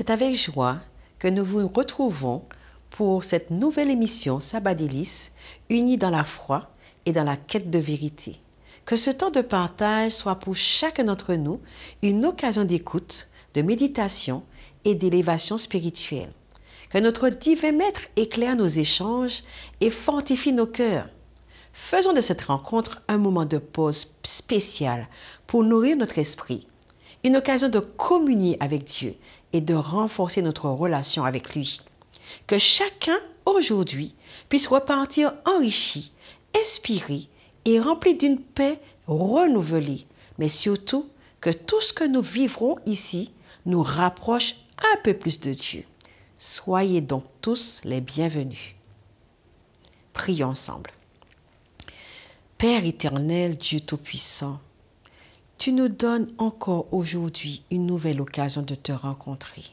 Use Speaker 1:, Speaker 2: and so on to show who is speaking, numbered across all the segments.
Speaker 1: C'est avec joie que nous vous retrouvons pour cette nouvelle émission Sabbat Délices, unis dans la foi et dans la quête de vérité. Que ce temps de partage soit pour chacun d'entre nous une occasion d'écoute, de méditation et d'élévation spirituelle. Que notre divin Maître éclaire nos échanges et fortifie nos cœurs. Faisons de cette rencontre un moment de pause spécial pour nourrir notre esprit, une occasion de communier avec Dieu et de renforcer notre relation avec lui. Que chacun, aujourd'hui, puisse repartir enrichi, inspiré et rempli d'une paix renouvelée, mais surtout que tout ce que nous vivrons ici nous rapproche un peu plus de Dieu. Soyez donc tous les bienvenus. Prions ensemble. Père éternel, Dieu Tout-Puissant, tu nous donnes encore aujourd'hui une nouvelle occasion de te rencontrer.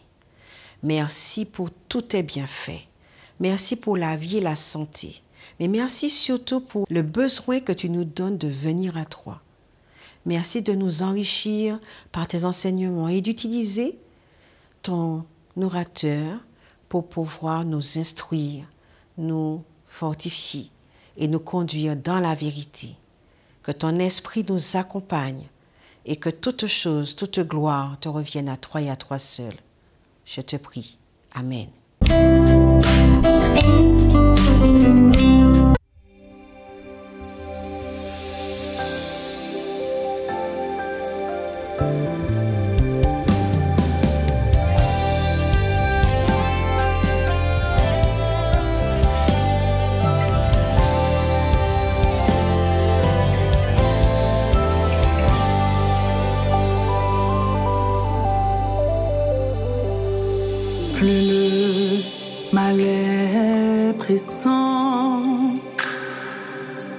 Speaker 1: Merci pour tous tes bienfaits. Merci pour la vie et la santé. Mais merci surtout pour le besoin que tu nous donnes de venir à toi. Merci de nous enrichir par tes enseignements et d'utiliser ton orateur pour pouvoir nous instruire, nous fortifier et nous conduire dans la vérité. Que ton esprit nous accompagne et que toute chose, toute gloire te revienne à toi et à toi seul. Je te prie. Amen.
Speaker 2: Plus le mal est pressant,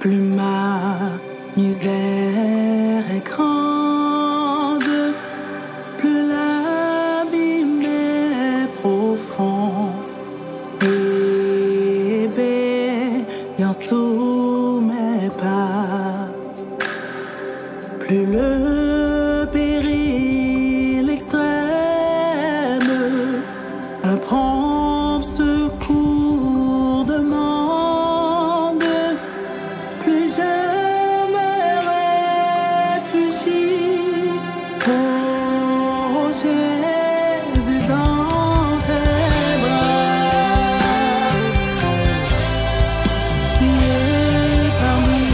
Speaker 2: plus ma misère est grande, plus l'abîme est profond et béant sous mes pas, plus le péril extrême un prompt secours demande, plus je me réfugie, oh Jésus, dans tes bras. Tu es parmi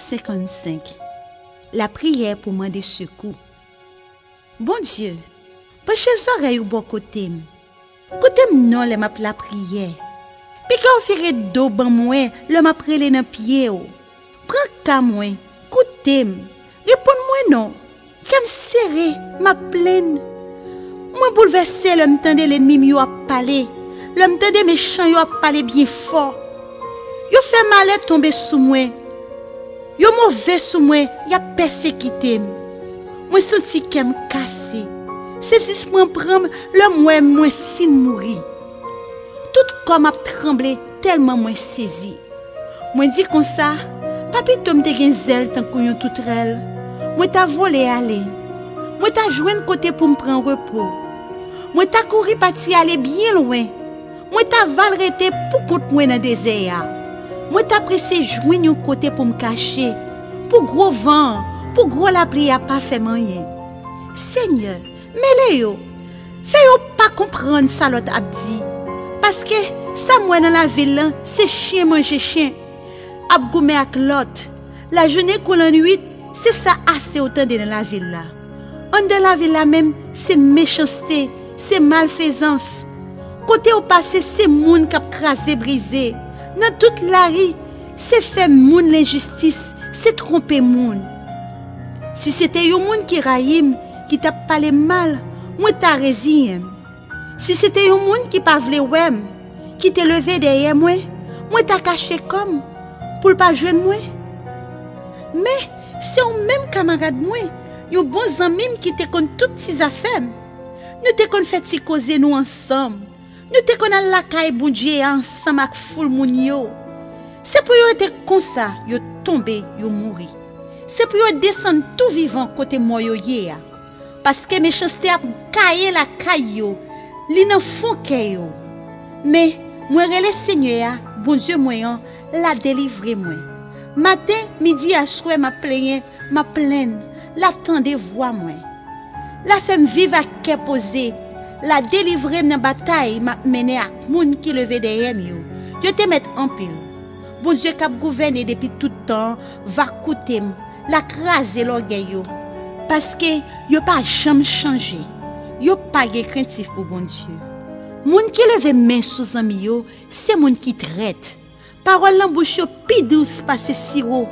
Speaker 3: 55. La prière pour demander secours. Bon Dieu, penche oreilles au bon côté. Côté non le m'a la prière. Puis quand on fait dos ban moi, le m'a prélé dans pied. Prends ka moi, côté. Réponds-moi non. Qu'aime serré ma plaine. Moi bouleversé l'homme tendait l'ennemi mi a parler. L'homme tendait méchant yo a parler bien fort. Yo fait mal tomber sous moi. Yo mauvais sous moi, y a persécuté. Moi senti qu'aime cassé. C'est si moi prendre le moi fin mourir. Tout comme a tremblé tellement moi saisi. Moi dit comme ça, papi tom te gen zèle tant qu'on tout rel. Moi t'a volé aller. Moi t'a joué un côté pour me prendre repos. Moi t'a couru parti aller bien loin. Moi t'a valrete pour contre moi dans désert. Moi t'a pressé joindre un côté pour me cacher. Pour gros vent, pour gros la pluie a pas fait rien. Seigneur, mêlez yo. Fais yo pas comprendre ça l'autre a dit. Parce que ça moi dans la ville c'est chien manger chien. Ap goumé ak l'autre. La journée qu'on la nuit, c'est ça assez autant dans la ville là. En de la ville là même, c'est méchanceté, c'est malfaisance. Côté au passé, c'est moun k'ap krasé brisé. Dans toute la rue, c'est fait moun l'injustice, c'est tromper moun. Si c'était yon moun qui raïm, qui t'a parlé mal, moi t'a résigné. Si c'était yon moun qui pa vle wèm, qui t'a levé derrière moi t'a caché comme pour pas joindre moi. Mais c'est un même camarade moi, yon bon ami qui te kon toutes ces affaires. Nous te kon fait si causer nous ensemble. Nous te kon la caille bon Dieu ensemble avec foule moun yo. C'est pour yo être comme ça, yo tomber, yo mourir. C'est pour yo descendre tout vivant côté moi yo hier. Parce que méchanceté a caillé la caille yo, li nan fond yo. Mais moi relè Seigneur, bon Dieu moi la délivrer moi. Matin, midi à soir m'a plaine, l'attendez voix moi. La femme vive à cœur posé, la délivrer dans bataille m'a mené à moun qui levé derrière yo. Yo te met en pile. Bon Dieu qui a gouverné depuis tout temps va coûter la craser l'orgueil yo. Parce que yo pas jamais changé. Yo pas craintif pour bon Dieu. Moun qui leve main sous ami yo, c'est moun qui traite. Parole en bouche yo pi douce passe sirop.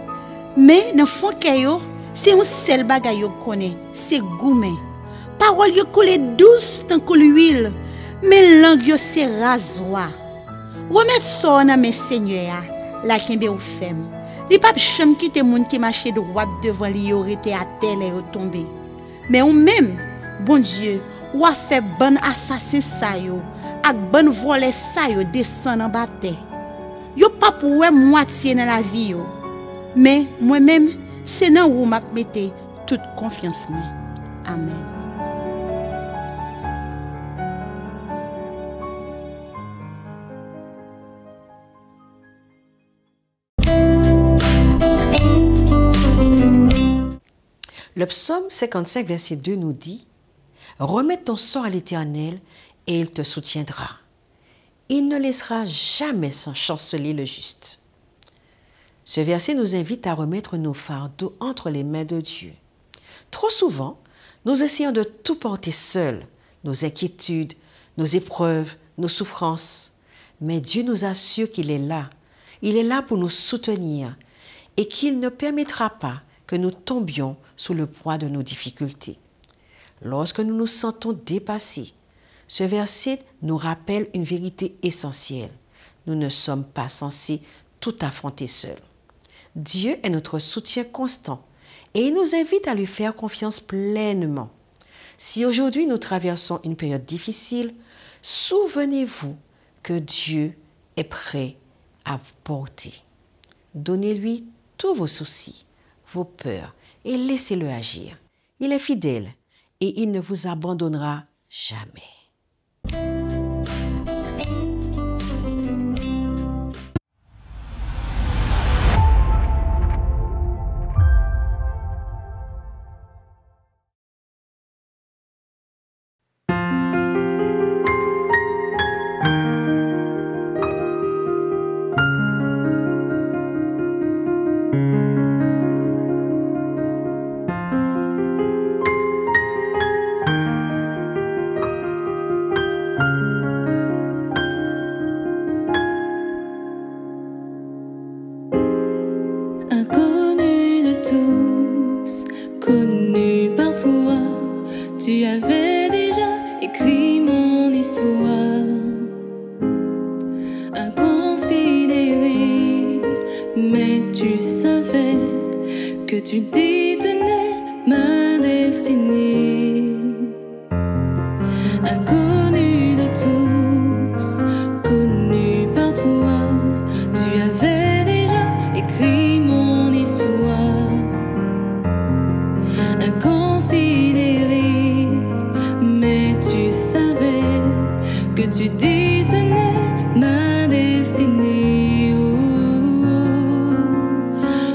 Speaker 3: Mais dans fond yo, c'est un seul bagay yo connaît, c'est gourmet. Parole yo coule douce tant que l'huile, mais langue yo c'est rasoir. Remettre ça dans mes seigneurs, la kembe ou femme. Li pa cham quitte moun qui marche droit devant li yo rete à terre et tomber. Mais ou même, bon Dieu, ou a fait bon assassin sa yo, ak bon volé sa yo descend en bataille. Yo pas pour moitié dans la vie yo. Mais moi-même, c'est dans où m'a mette toute confiance moi. Amen.
Speaker 1: Le psaume 55, verset 2 nous dit « Remets ton sort à l'Éternel et il te soutiendra. Il ne laissera jamais sans chanceler le juste. » Ce verset nous invite à remettre nos fardeaux entre les mains de Dieu. Trop souvent, nous essayons de tout porter seuls, nos inquiétudes, nos épreuves, nos souffrances. Mais Dieu nous assure qu'il est là. Il est là pour nous soutenir et qu'il ne permettra pas que nous tombions sous le poids de nos difficultés. Lorsque nous nous sentons dépassés, ce verset nous rappelle une vérité essentielle. Nous ne sommes pas censés tout affronter seuls. Dieu est notre soutien constant et il nous invite à lui faire confiance pleinement. Si aujourd'hui nous traversons une période difficile, souvenez-vous que Dieu est prêt à vous porter. Donnez-lui tous vos soucis, vos peurs et laissez-le agir. Il est fidèle et il ne vous abandonnera jamais.
Speaker 2: Tu détenais ma destinée.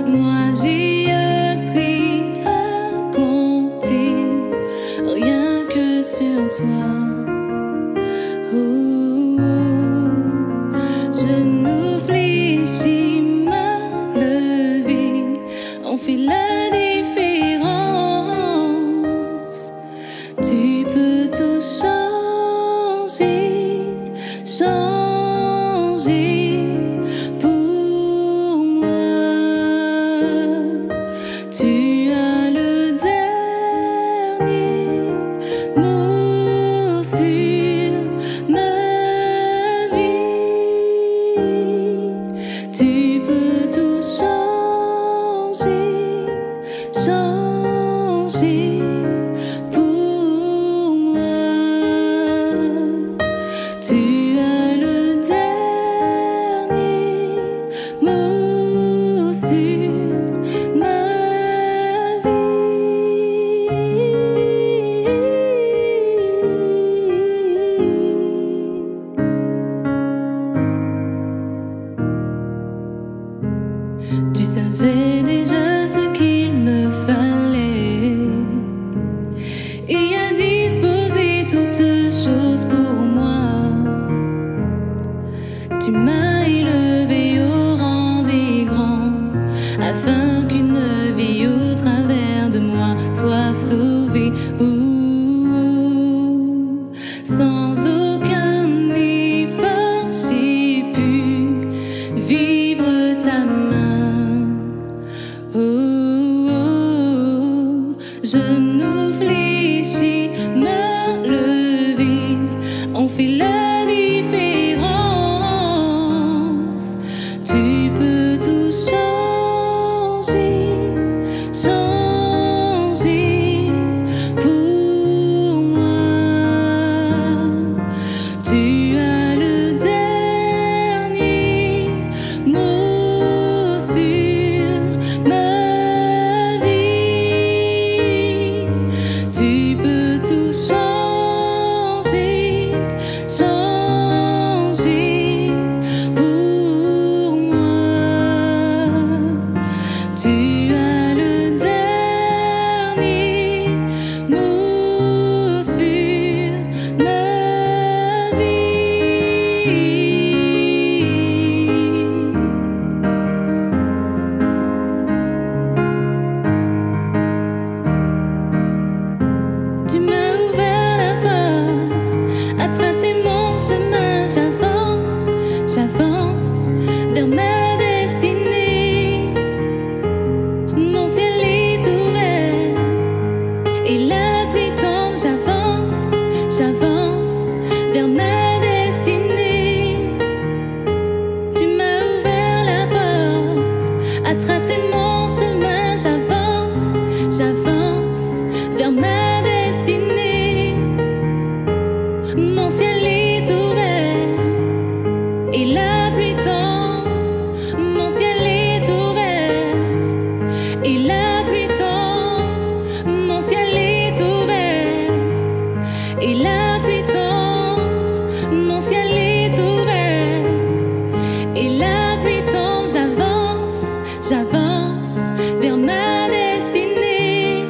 Speaker 2: Moi j'y appris à compter rien que sur toi. Je ne fléchis ma levée, on fait la différence. Tu peux tout changer, changer pour moi. Tu as le dernier mot sur ma vie. Tu peux tout changer, changer pour moi. Tu as le dernier mot sur ma vie. Tu savais déjà ce qu'il me fallait et a disposé toutes choses pour moi. Tu m'as élevé au rang des grands, afin qu'une vie au travers de moi soit sauvée. Sans aucun effort, j'ai pu vivre ta main. Je ne fléchis ma levée, on fait la différence. Tu peux tout changer, changer pour moi. Tu as le dernier mot sur ma vie. Tu peux tout changer, changer pour moi. Tu as le dernier mot sur ma vie. Tu m'as ouvert la porte, à tracer mon chemin. J'avance, j'avance vers ma destinée. Mon ciel est ouvert et la pluie tombe. J'avance, j'avance vers ma destinée. Tu m'as ouvert la porte, à tracer mon chemin. J'avance, j'avance vers ma destinée. Mon ciel est ouvert et la pluie tombe. Mon ciel est ouvert et la pluie tombe. Mon ciel est ouvert et la pluie tombe. Mon ciel est ouvert et la pluie tombe. J'avance, j'avance vers ma destinée.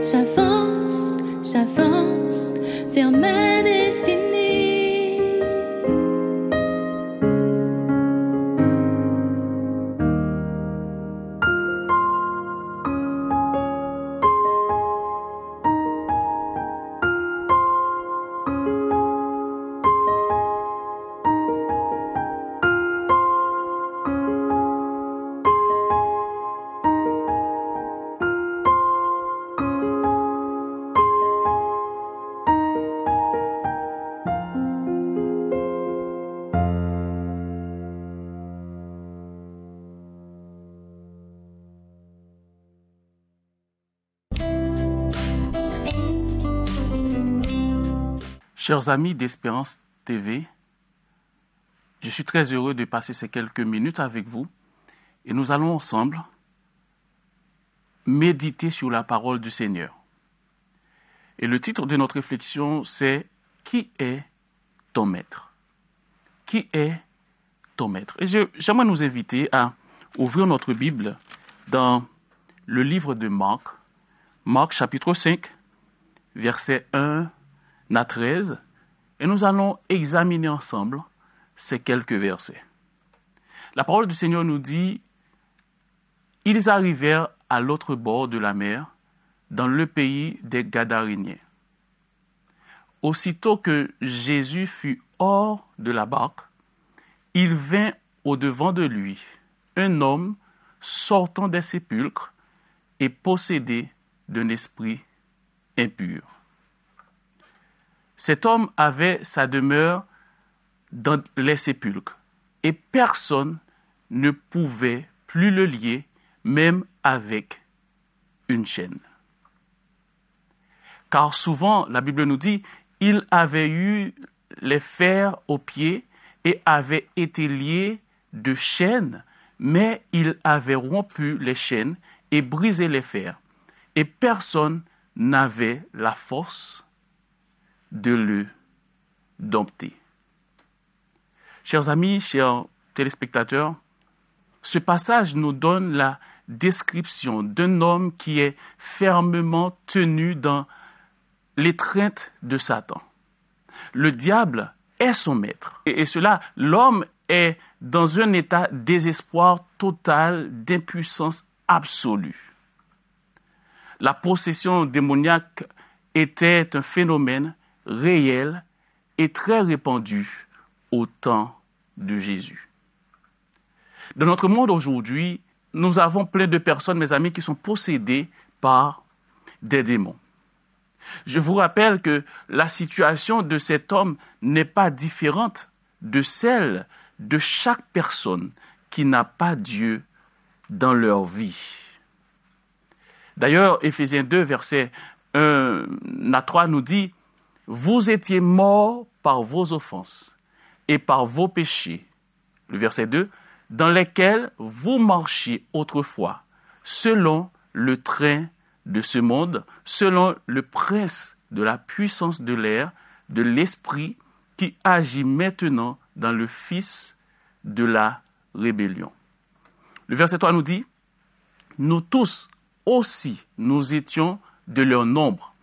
Speaker 2: J'avance, j'avance vers ma destinée.
Speaker 4: Chers amis d'Espérance TV, je suis très heureux de passer ces quelques minutes avec vous et nous allons ensemble méditer sur la parole du Seigneur. Et le titre de notre réflexion, c'est « Qui est ton maître ?» qui est ton maître. Et j'aimerais nous inviter à ouvrir notre Bible dans le livre de Marc, Marc chapitre 5, versets 1 à 13, et nous allons examiner ensemble ces quelques versets. La parole du Seigneur nous dit: « Ils arrivèrent à l'autre bord de la mer, dans le pays des Gadaréniens. Aussitôt que Jésus fut hors de la barque, il vint au-devant de lui un homme sortant des sépulcres et possédé d'un esprit impur. Cet homme avait sa demeure dans les sépulcres, et personne ne pouvait plus le lier, même avec une chaîne. Car souvent, la Bible nous dit, il avait eu les fers aux pieds et avait été lié de chaînes, mais il avait rompu les chaînes et brisé les fers, et personne n'avait la force de le dompter. » Chers amis, chers téléspectateurs, ce passage nous donne la description d'un homme qui est fermement tenu dans l'étreinte de Satan. Le diable est son maître. Et cela, l'homme est dans un état de désespoir total, d'impuissance absolue. La possession démoniaque était un phénomène réel et très répandu au temps de Jésus. Dans notre monde aujourd'hui, nous avons plein de personnes, mes amis, qui sont possédées par des démons. Je vous rappelle que la situation de cet homme n'est pas différente de celle de chaque personne qui n'a pas Dieu dans leur vie. D'ailleurs, Éphésiens 2, versets 1 à 3 nous dit « Vous étiez morts par vos offenses et par vos péchés. » Le verset 2 « Dans lesquels vous marchiez autrefois, selon le train de ce monde, selon le prince de la puissance de l'air, de l'esprit qui agit maintenant dans le fils de la rébellion. » Le verset 3 nous dit « Nous tous aussi, nous étions de leur nombre,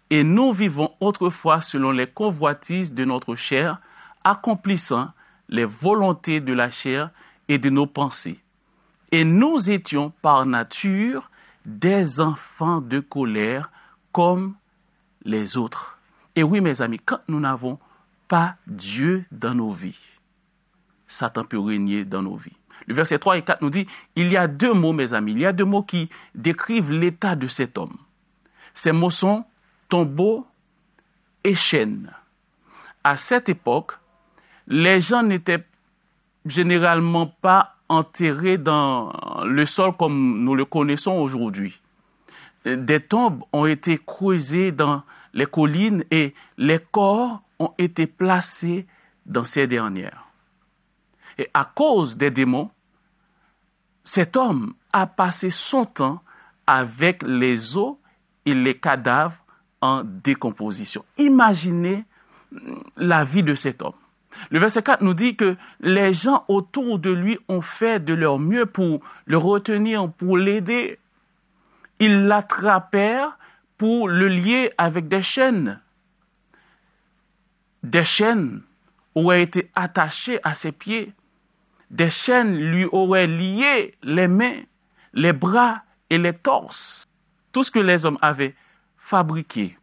Speaker 4: et nous vivons autrefois selon les convoitises de notre chair, accomplissant les volontés de la chair et de nos pensées. Et nous étions par nature des enfants de colère comme les autres. » Et oui, mes amis, quand nous n'avons pas Dieu dans nos vies, Satan peut régner dans nos vies. Le verset 3 et 4 nous dit, il y a deux mots, mes amis, il y a deux mots qui décrivent l'état de cet homme. Ces mots sont tombeau et chaîne. À cette époque, les gens n'étaient généralement pas enterrés dans le sol comme nous le connaissons aujourd'hui. Des tombes ont été creusées dans les collines et les corps ont été placés dans ces dernières. Et à cause des démons, cet homme a passé son temps avec les os et les cadavres en décomposition. Imaginez la vie de cet homme. Le verset 4 nous dit que les gens autour de lui ont fait de leur mieux pour le retenir, pour l'aider. Ils l'attrapèrent pour le lier avec des chaînes. Des chaînes auraient été attachées à ses pieds. Des chaînes lui auraient lié les mains, les bras et les torses. Tout ce que les hommes avaient fabriqué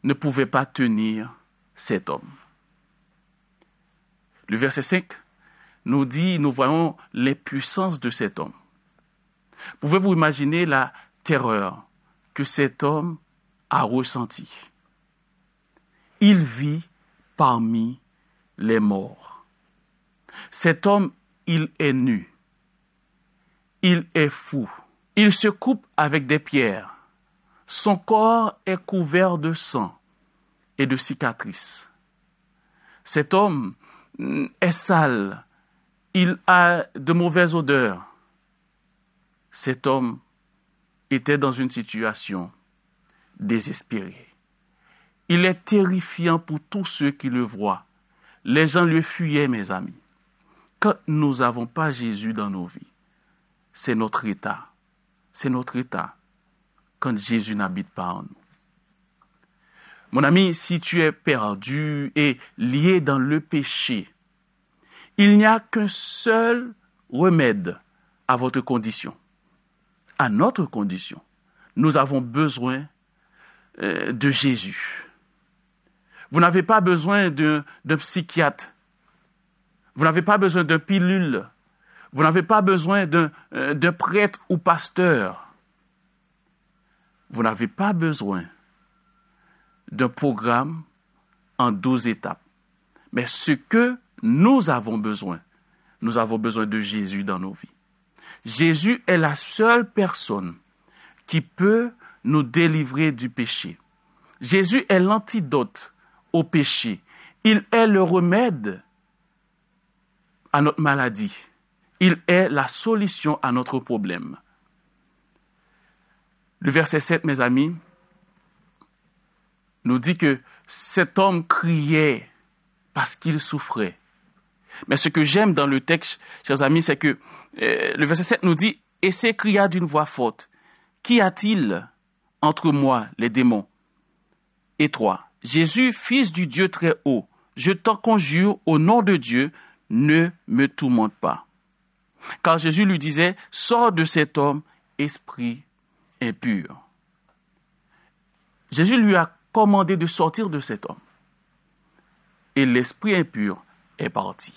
Speaker 4: ne pouvait pas tenir cet homme. Le verset 5 nous dit, nous voyons les puissances de cet homme. Pouvez-vous imaginer la terreur que cet homme a ressentie? Il vit parmi les morts. Cet homme, il est nu. Il est fou. Il se coupe avec des pierres. Son corps est couvert de sang et de cicatrices. Cet homme est sale. Il a de mauvaises odeurs. Cet homme était dans une situation désespérée. Il est terrifiant pour tous ceux qui le voient. les gens le fuyaient, mes amis. Quand nous n'avons pas Jésus dans nos vies, c'est notre état. C'est notre état quand Jésus n'habite pas en nous. Mon ami, si tu es perdu et lié dans le péché, il n'y a qu'un seul remède à votre condition, à notre condition. Nous avons besoin de Jésus. Vous n'avez pas besoin d'un psychiatre. Vous n'avez pas besoin d'un pilule. Vous n'avez pas besoin d'un prêtre ou pasteur. Vous n'avez pas besoin d'un programme en 12 étapes. Mais ce que nous avons besoin de Jésus dans nos vies. Jésus est la seule personne qui peut nous délivrer du péché. Jésus est l'antidote au péché. Il est le remède à notre maladie. Il est la solution à notre problème. Le verset 7, mes amis, nous dit que cet homme criait parce qu'il souffrait. Mais ce que j'aime dans le texte, chers amis, c'est que le verset 7 nous dit « Et s'écria d'une voix forte, qu'y a-t-il entre moi, les démons, et toi, Jésus, fils du Dieu très haut, je t'en conjure au nom de Dieu, ne me tourmente pas. » Car Jésus lui disait « Sors de cet homme, esprit impur. » Jésus lui a commandé de sortir de cet homme. Et l'esprit impur est parti.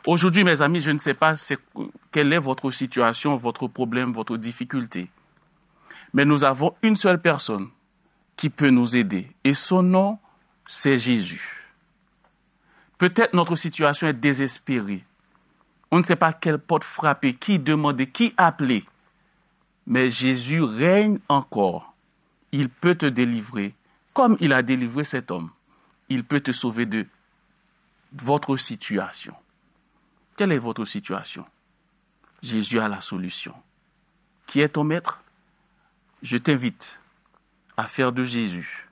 Speaker 4: Aujourd'hui, mes amis, je ne sais pas quelle est votre situation, votre problème, votre difficulté. Mais nous avons une seule personne qui peut nous aider. Et son nom, c'est Jésus. Peut-être notre situation est désespérée. On ne sait pas quelle porte frapper, qui demander, qui appeler. Mais Jésus règne encore. Il peut te délivrer, comme il a délivré cet homme. Il peut te sauver de votre situation. Quelle est votre situation? Jésus a la solution. Qui est ton maître? Je t'invite à faire de Jésus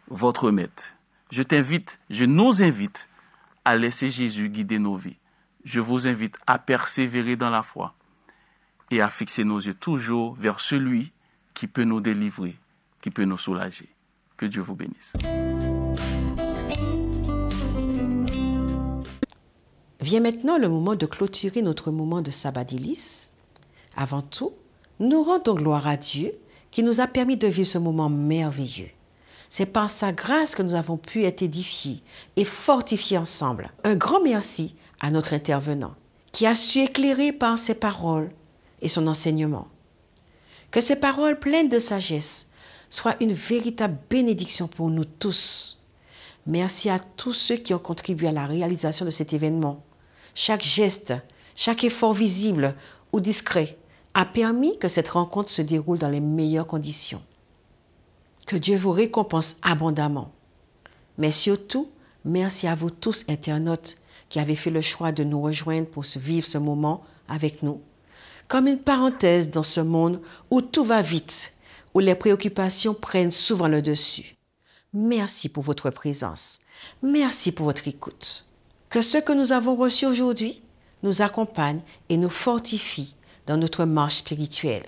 Speaker 4: votre maître. Je nous invite à laisser Jésus guider nos vies. Je vous invite à persévérer dans la foi et à fixer nos yeux toujours vers celui qui peut nous délivrer, qui peut nous soulager. Que Dieu vous bénisse.
Speaker 1: Vient maintenant le moment de clôturer notre moment de sabbat délice. Avant tout, nous rendons gloire à Dieu qui nous a permis de vivre ce moment merveilleux. C'est par sa grâce que nous avons pu être édifiés et fortifiés ensemble. Un grand merci à notre intervenant qui a su éclairer par ses paroles et son enseignement. Que ces paroles pleines de sagesse soient une véritable bénédiction pour nous tous. Merci à tous ceux qui ont contribué à la réalisation de cet événement. Chaque geste, chaque effort visible ou discret a permis que cette rencontre se déroule dans les meilleures conditions. Que Dieu vous récompense abondamment. Mais surtout, merci à vous tous internautes qui avez fait le choix de nous rejoindre pour vivre ce moment avec nous. Comme une parenthèse dans ce monde où tout va vite, où les préoccupations prennent souvent le dessus. Merci pour votre présence. Merci pour votre écoute. Que ce que nous avons reçu aujourd'hui nous accompagne et nous fortifie dans notre marche spirituelle.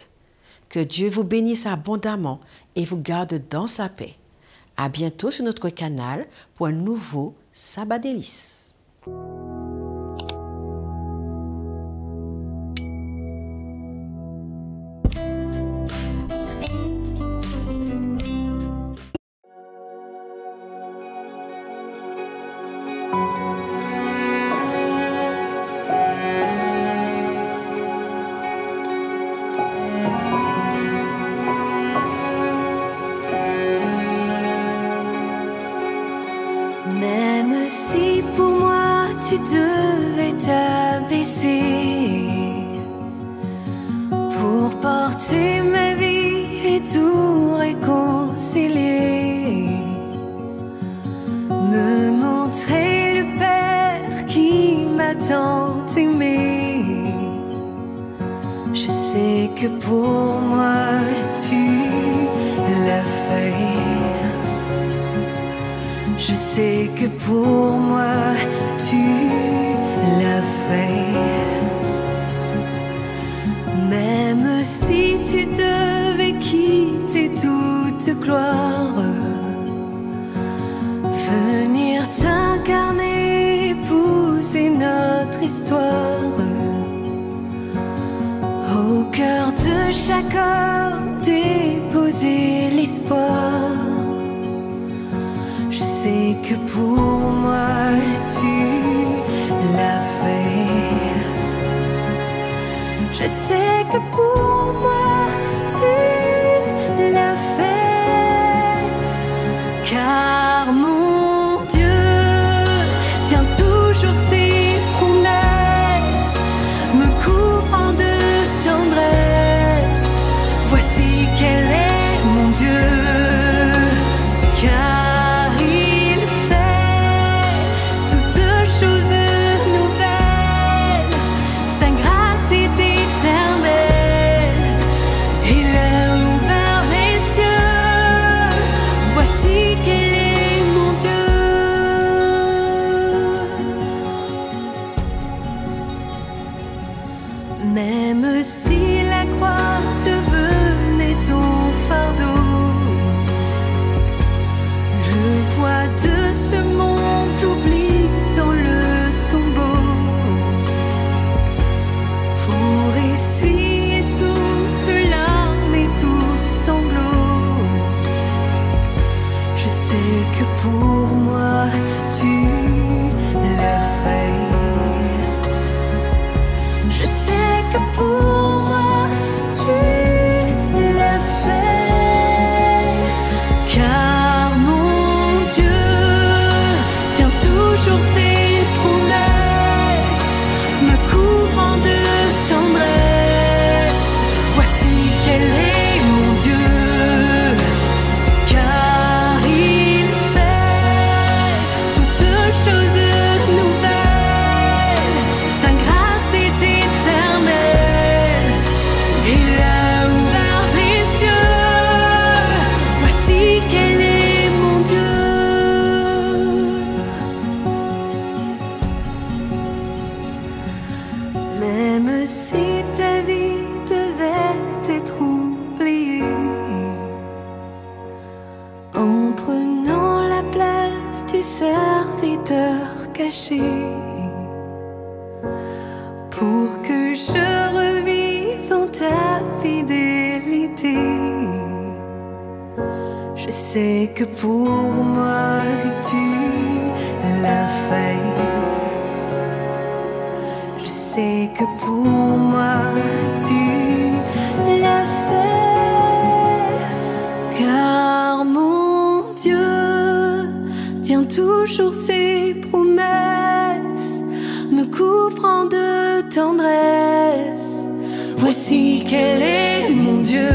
Speaker 1: Que Dieu vous bénisse abondamment et vous garde dans sa paix. À bientôt sur notre canal pour un nouveau Sabbat délice.
Speaker 2: Même si pour moi tu devais t'abaisser pour porter ma vie et tout réconcilier, me montrer le Père qui m'a tant aimé, je sais que pour moi tu l'as fait.
Speaker 5: Je sais que pour moi tu l'as fait. Même si tu devais quitter toute gloire, venir t'incarner, épouser notre histoire, au cœur de chaque homme déposer l'espoir. Je sais que pour moi tu l'as fait. Je sais que pour moi tu l'as fait, car mon Dieu tient toujours ses promesses, me couvrant de tendresse. Voici quel est mon Dieu, car il fait toutes choses nouvelles. Sa grâce est éternelle, il a ouvert les cieux. Voici quel est mon Dieu. Même si la croix devenait ton fardeau, le poids de ce monde l'oublie dans le tombeau, pour essuyer toutes larmes et tout sanglot. Je sais que pour moi tu l'as fait. Je sais que pour moi tu l'as fait, car mon Dieu tient toujours ses promesses, me couvrant de tendresse. Voici quel est mon Dieu, car il fait toutes choses nouvelles. Sa grâce est éternelle, il a ouvert les cieux. Voici quel est mon Dieu. Même si ta vie devait être oubliée, en prenant la place du serviteur caché, pour que je revive en ta fidélité. Je sais que pour moi tu l'as fait. Je sais que pour moi tu l'as fait, car mon Dieu tient toujours ses promesses, me couvrant de tendresse. Voici quel est mon Dieu,